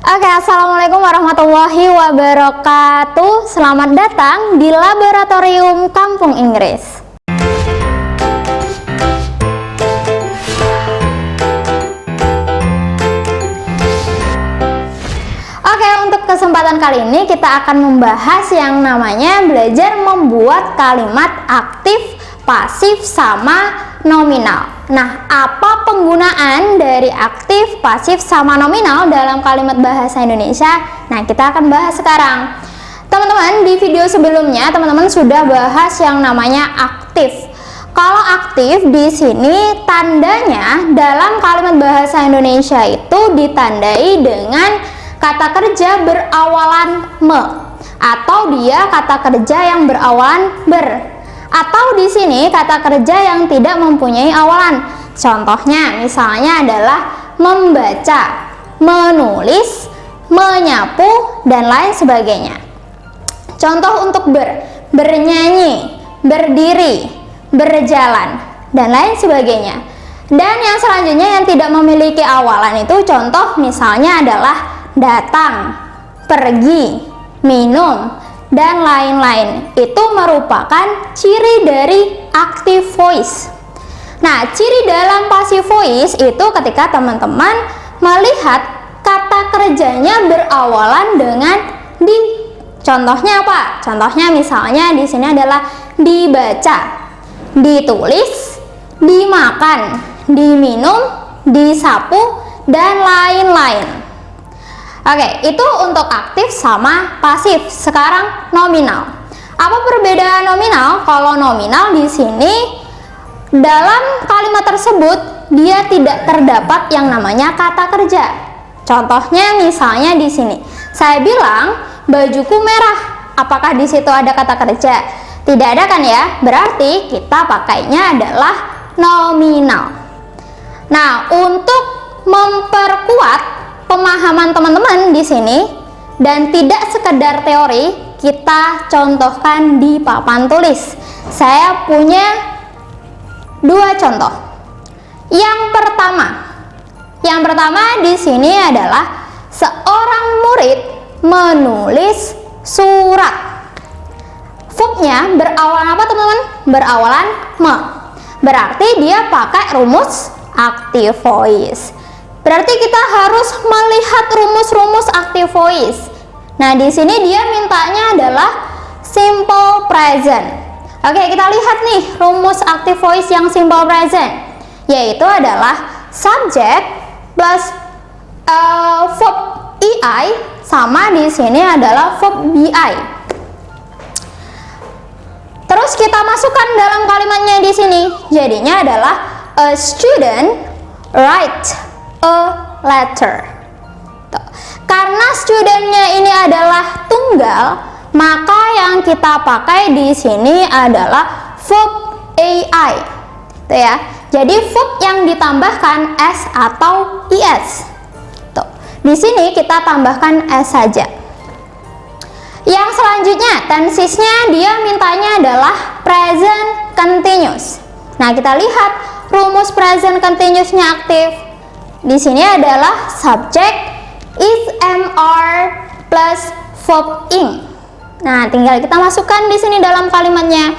Oke, assalamualaikum warahmatullahi wabarakatuh. Selamat datang di Laboratorium Kampung Inggris. Oke, untuk kesempatan kali ini kita akan membahas yang namanya belajar membuat kalimat aktif, pasif, sama nominal. Nah, apa penggunaan dari aktif, pasif, sama nominal dalam kalimat bahasa Indonesia? Nah, kita akan bahas sekarang. Teman-teman, di video sebelumnya teman-teman sudah bahas yang namanya aktif. Kalau aktif di sini tandanya dalam kalimat bahasa Indonesia itu ditandai dengan kata kerja berawalan me, atau dia kata kerja yang berawalan ber. Atau di sini kata kerja yang tidak mempunyai awalan. Contohnya misalnya adalah membaca, menulis, menyapu, dan lain sebagainya. Contoh untuk bernyanyi, berdiri, berjalan, dan lain sebagainya. Dan yang selanjutnya yang tidak memiliki awalan itu contoh misalnya adalah datang, pergi, minum, dan lain-lain. Itu merupakan ciri dari active voice. Nah, ciri dalam passive voice itu ketika teman-teman melihat kata kerjanya berawalan dengan di. Contohnya apa? Contohnya misalnya di sini adalah dibaca, ditulis, dimakan, diminum, disapu, dan lain-lain. Oke, itu untuk aktif sama pasif. Sekarang nominal. Apa perbedaan nominal? Kalau nominal di sini dalam kalimat tersebut dia tidak terdapat yang namanya kata kerja. Contohnya misalnya di sini, saya bilang bajuku merah. Apakah di situ ada kata kerja? Tidak ada kan ya? Berarti kita pakainya adalah nominal. Nah, untuk memperkuat pemahaman teman-teman di sini dan tidak sekedar teori, kita contohkan di papan tulis. Saya punya dua contoh. Yang pertama di sini adalah seorang murid menulis surat. Verb-nya berawalan apa teman-teman? Berawalan me. Berarti dia pakai rumus active voice. Berarti kita harus melihat rumus-rumus active voice. Nah, di sini dia mintanya adalah simple present. Oke, kita lihat nih rumus active voice yang simple present, yaitu adalah subject plus verb EI sama di sini adalah verb BI. Terus kita masukkan dalam kalimatnya di sini. Jadinya adalah a student write a letter. Tuh. Karena studentnya ini adalah tunggal, maka yang kita pakai di sini adalah verb AI. Tuh ya. Jadi verb yang ditambahkan s atau is. Tuh. Di sini kita tambahkan s saja. Yang selanjutnya, tensesnya dia mintanya adalah present continuous. Nah, kita lihat rumus present continuous-nya aktif. Di sini adalah subject is MR plus verb ing. Nah, tinggal kita masukkan di sini dalam kalimatnya.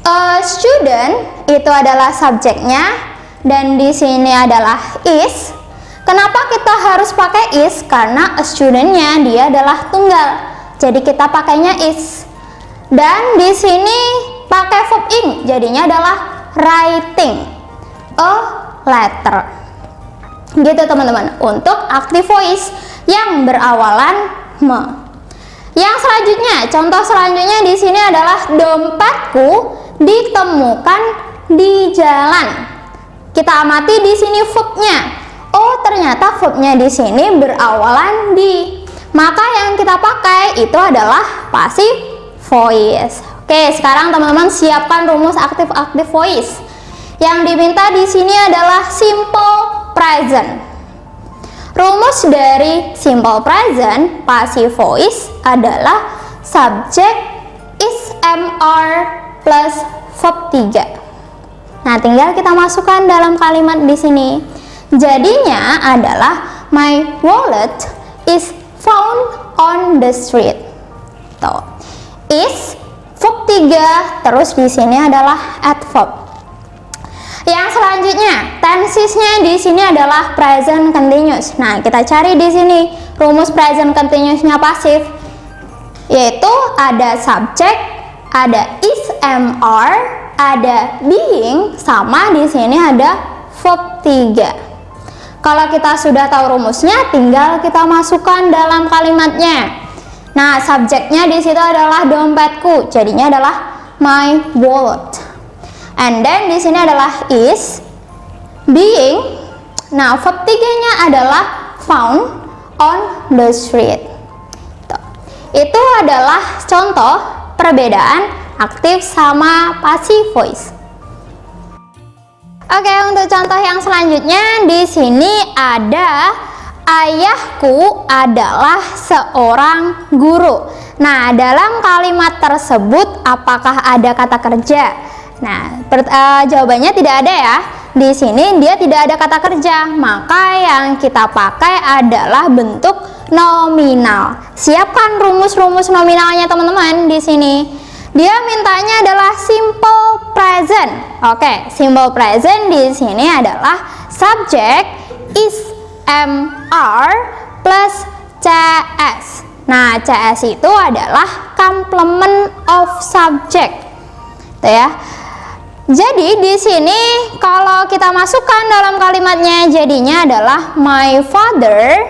A student itu adalah subjeknya dan di sini adalah is. Kenapa kita harus pakai is? Karena a student-nya dia adalah tunggal. Jadi kita pakainya is. Dan di sini pakai verb ing. Jadinya adalah writing a letter. Gitu teman-teman, untuk active voice yang berawalan me. Yang selanjutnya, contoh selanjutnya di sini adalah dompetku ditemukan di jalan. Kita amati di sini verb-nya. Oh, ternyata verb-nya di sini berawalan di. Maka yang kita pakai itu adalah passive voice. Oke, sekarang teman-teman siapkan rumus active voice. Yang diminta di sini adalah simple present. Rumus dari simple present passive voice adalah subject is MR plus verb 3. Nah, tinggal kita masukkan dalam kalimat di sini. Jadinya adalah my wallet is found on the street. Tuh. Is verb 3, terus di sini adalah adverb. Yang selanjutnya, tensesnya di sini adalah present continuous. Nah, kita cari di sini rumus present continuousnya pasif, yaitu ada subject, ada is, am, are, ada being, sama di sini ada verb 3. Kalau kita sudah tahu rumusnya, tinggal kita masukkan dalam kalimatnya. Nah, subjeknya di situ adalah dompetku, jadinya adalah my wallet. And then di sini adalah is, being. Nah, verb 3-nya adalah found on the street. Tuh. Itu adalah contoh perbedaan aktif sama passive voice. Oke, untuk contoh yang selanjutnya di sini ada ayahku adalah seorang guru. Nah, dalam kalimat tersebut apakah ada kata kerja? Nah, jawabannya tidak ada ya. Di sini dia tidak ada kata kerja, maka yang kita pakai adalah bentuk nominal. Siapkan rumus-rumus nominalnya teman-teman di sini. Dia mintanya adalah simple present. Oke, simple present di sini adalah subject is, am, are plus cs. Nah, cs itu adalah complement of subject. Tuh ya. Jadi di sini kalau kita masukkan dalam kalimatnya jadinya adalah my father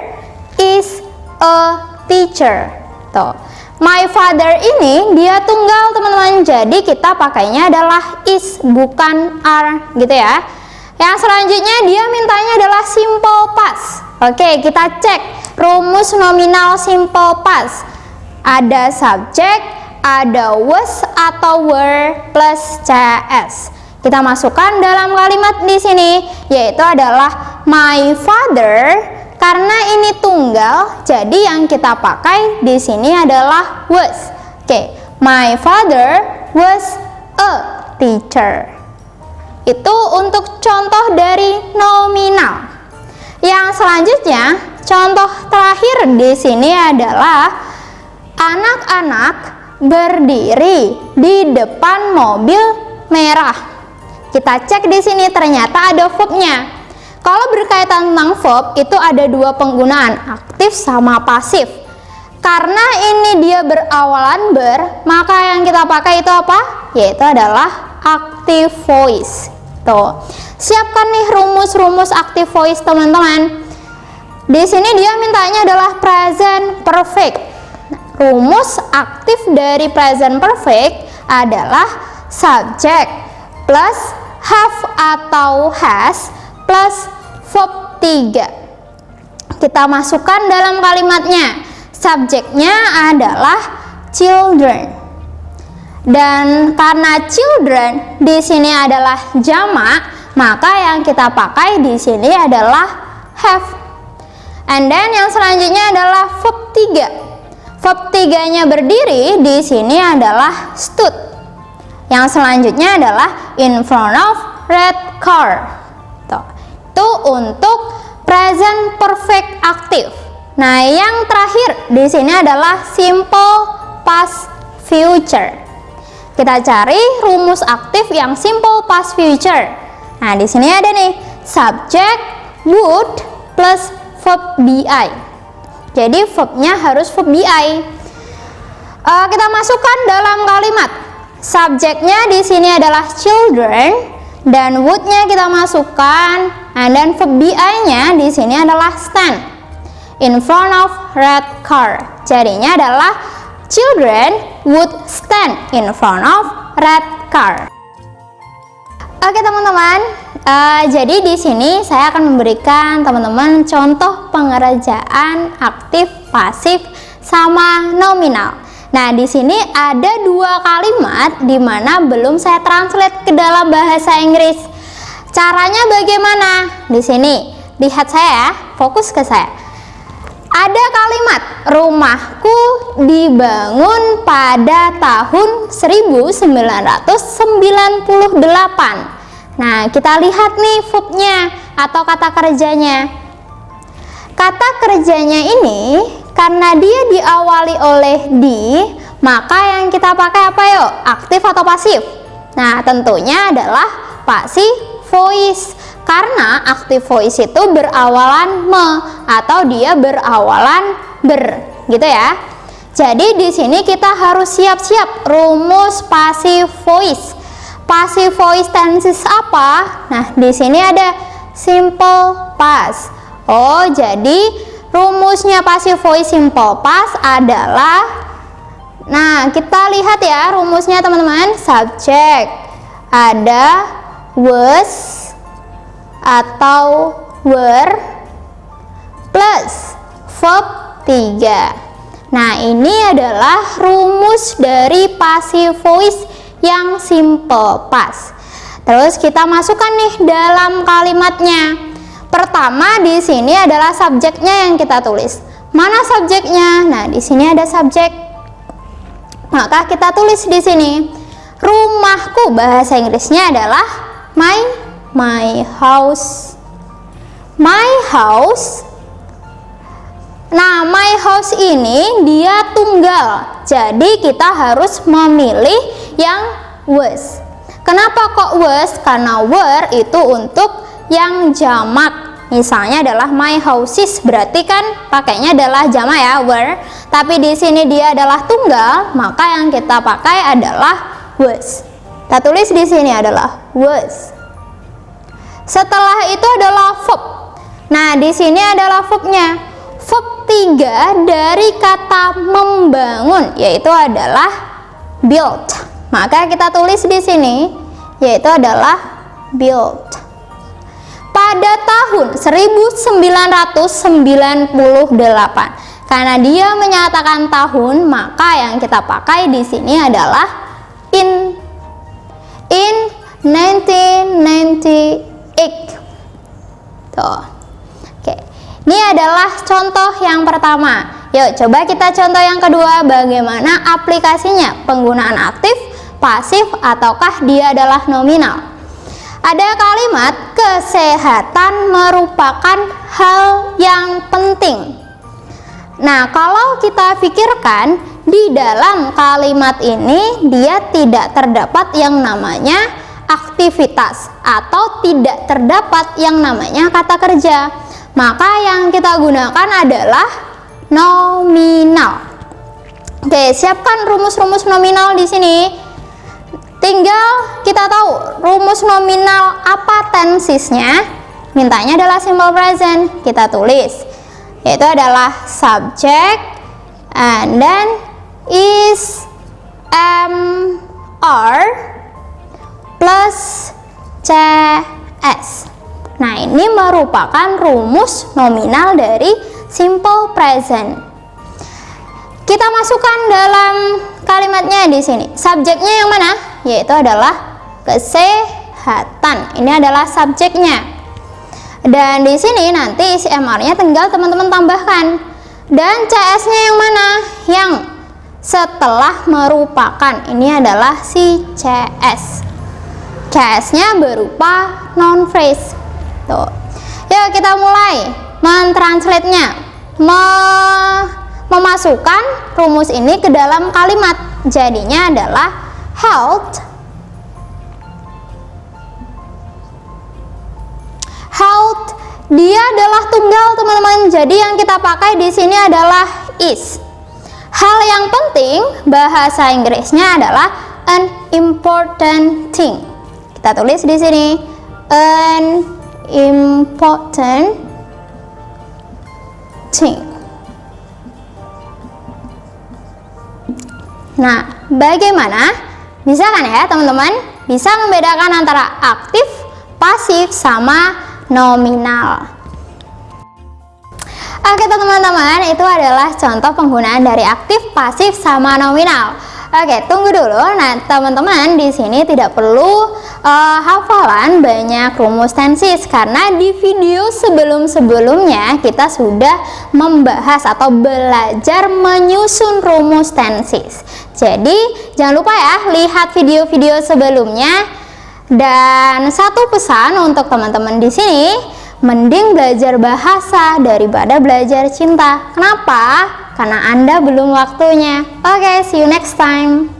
is a teacher. Tuh. My father ini dia tunggal teman-teman. Jadi kita pakainya adalah is bukan are gitu ya. Yang selanjutnya dia mintanya adalah simple past. Oke, kita cek rumus nominal simple past. Ada subject, ada was atau were plus cs. Kita masukkan dalam kalimat di sini, yaitu adalah my father. Karena ini tunggal, jadi yang kita pakai di sini adalah was. Oke, my father was a teacher. Itu untuk contoh dari nominal. Yang selanjutnya, contoh terakhir di sini adalah anak-anak berdiri di depan mobil merah. Kita cek di sini ternyata ada verbnya. Kalau berkaitan tentang verb itu ada dua penggunaan, aktif sama pasif. Karena ini dia berawalan ber, maka yang kita pakai itu apa? Yaitu adalah active voice. Tuh. Siapkan nih rumus-rumus active voice teman-teman. Di sini dia mintanya adalah present perfect. Rumus aktif dari present perfect adalah subject plus have atau has plus verb 3. Kita masukkan dalam kalimatnya. Subjeknya adalah children. Dan karena children di sini adalah jamak, maka yang kita pakai di sini adalah have. And then yang selanjutnya adalah verb 3. Verb 3-nya berdiri di sini adalah stood. Yang selanjutnya adalah in front of red car. Tuh. Itu untuk present perfect active. Nah, yang terakhir di sini adalah simple past future. Kita cari rumus aktif yang simple past future. Nah, di sini ada nih subject would plus verb be. Jadi verbnya harus verb be. Kita masukkan dalam kalimat. Subjeknya di sini adalah children dan would-nya kita masukkan, and then verb be-nya di sini adalah stand in front of red car. Jadinya adalah children would stand in front of red car. Oke teman-teman, jadi di sini saya akan memberikan teman-teman contoh pengerjaan aktif, pasif, sama nominal. Nah, di sini ada dua kalimat di mana belum saya translate ke dalam bahasa Inggris. Caranya bagaimana? Di sini, lihat saya ya, fokus ke saya. Ada kalimat, rumahku dibangun pada tahun 1998. Nah, kita lihat nih verbnya atau kata kerjanya. Kata kerjanya ini karena dia diawali oleh di, maka yang kita pakai apa yuk? Aktif atau pasif? Nah, tentunya adalah passive voice. Karena active voice itu berawalan me atau dia berawalan ber, gitu ya. Jadi di sini kita harus siap-siap rumus passive voice. Passive voice tenses apa? Nah, di sini ada simple past. Oh, jadi rumusnya passive voice simple past adalah, nah, kita lihat ya rumusnya teman-teman. Subject ada was atau were plus verb 3. Nah, ini adalah rumus dari passive voice yang simple past. Terus kita masukkan nih dalam kalimatnya. Pertama di sini adalah subjeknya yang kita tulis. Mana subjeknya? Nah, di sini ada subjek. Maka kita tulis di sini. Rumahku, bahasa Inggrisnya adalah my house. My house. Nah, my house ini dia tunggal. Jadi kita harus memilih yang was. Kenapa kok was? Karena were itu untuk yang jamak. Misalnya adalah my houses, berarti kan pakainya adalah jamak ya, were. Tapi di sini dia adalah tunggal, maka yang kita pakai adalah was. Kita tulis di sini adalah was. Setelah itu adalah verb. Nah, di sini adalah verbnya. Verb 3 dari kata membangun, yaitu adalah build. Maka kita tulis di sini, yaitu adalah build. Pada tahun 1998, karena dia menyatakan tahun, maka yang kita pakai di sini adalah in 1998. Tuh. Oke. Ini adalah contoh yang pertama. Yuk, coba kita contoh yang kedua, bagaimana aplikasinya, penggunaan aktif, pasif, ataukah dia adalah nominal. Ada kalimat kesehatan merupakan hal yang penting. Nah, kalau kita pikirkan di dalam kalimat ini dia tidak terdapat yang namanya aktivitas atau tidak terdapat yang namanya kata kerja. Maka yang kita gunakan adalah nominal. Oke, siapkan rumus-rumus nominal di sini. Tinggal kita tahu rumus nominal apa tensesnya. Mintanya adalah simple present. Kita tulis, yaitu adalah subject and then is, am, are plus cs. Nah, ini merupakan rumus nominal dari simple present. Kita masukkan dalam kalimatnya di sini. Subjeknya yang mana? Yaitu adalah kesehatan. Ini adalah subjeknya. Dan di sini nanti isi MR-nya tinggal teman-teman tambahkan. Dan CS-nya yang mana? Yang setelah merupakan. Ini adalah si CS. CS-nya berupa noun phrase. Tuh. Yuk kita mulai mentranslate-nya. Memasukkan rumus ini ke dalam kalimat. Jadinya adalah health dia adalah tunggal teman-teman. Jadi yang kita pakai di sini adalah is. Hal yang penting bahasa Inggrisnya adalah an important thing. Kita tulis di sini an important thing. Nah, bagaimana? Bisa kan ya teman-teman? Bisa membedakan antara aktif, pasif, sama nominal. Oke teman-teman, itu adalah contoh penggunaan dari aktif, pasif, sama nominal. Oke, tunggu dulu. Nah, teman-teman di sini tidak perlu hafalan banyak rumus tenses karena di video sebelum-sebelumnya kita sudah membahas atau belajar menyusun rumus tenses. Jadi, jangan lupa ya, lihat video-video sebelumnya. Dan satu pesan untuk teman-teman di sini, Mending belajar bahasa daripada belajar cinta. Kenapa? Karena Anda belum waktunya. Oke, see you next time.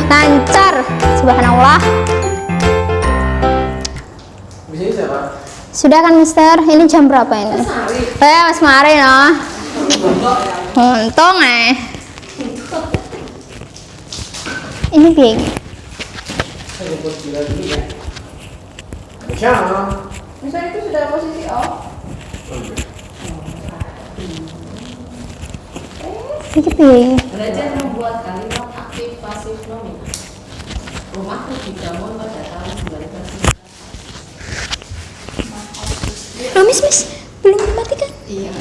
Lancar. Subhanallah. Bisa siapa? Sudah kan, Mister? Ini jam berapa ini? Mas Mari, no. Untung ini big. Saya jemput gila dulu ya. Bisa. Misalnya itu sudah posisi off. Ini big. Belajar membuat kalimat aktif pasif nominal. Rumahku dibangun pada tahun 1900. Miss, belum dimatikan? Iya.